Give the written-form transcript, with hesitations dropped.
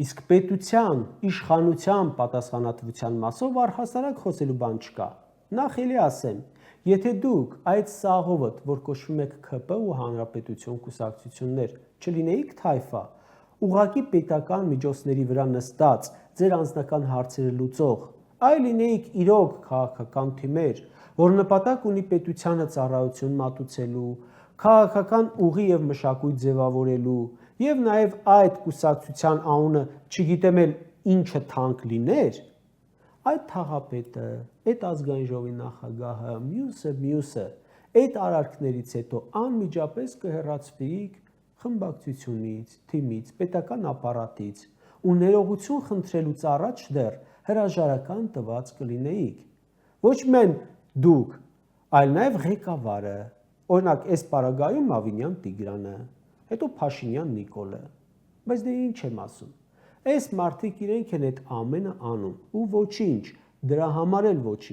Իսկ պետության, իշխանության պատասխանատվության մասով առհասարակ խոսելու բան չկա։ Նախ էլի ասեմ, եթե դուք այդ սաղովդ, որ կոչվում եք ՔՊ ու Հանրապետություն կուսակցություններ, չլինեիք թայֆա, ուղղակի պետական միջոցների վրա նստած ձեր անձնական հարցերը լուծող, այլ լինեիք իրոք քաղաքական թիմեր, որ նպատակ ունի պետությանը ծառայություն մատուցելու, քաղաքական ուղի եւ մշակույթ ձևավորելու եւ նաեւ այդ կուսակցության անունը չգիտեմ էլ ինչը թանկ լիներ, այդ թաղապետը, այդ ազգային ժողովի նախագահը, մյուսը, այդ արարքներից հետո անմիջապես կհեռացվեիք խմբակցությունից, թիմից, պետական ապարատից ու ներողություն խնդրելուց առաջ դեռ հրաժարական տված կլինեիք։ Ոչ միայն դուք, այլ նաև ղեկավարը, օրինակ այս պարագայում Ավինյան Տիգրանը, հետո Փաշինյան Նիկոլը։ Բայց դե ինչ եմ ասում։ Այս մարդիկ իրենք են այդ ամենը անում ու ոչինչ, դրա համար էլ ոչինչ։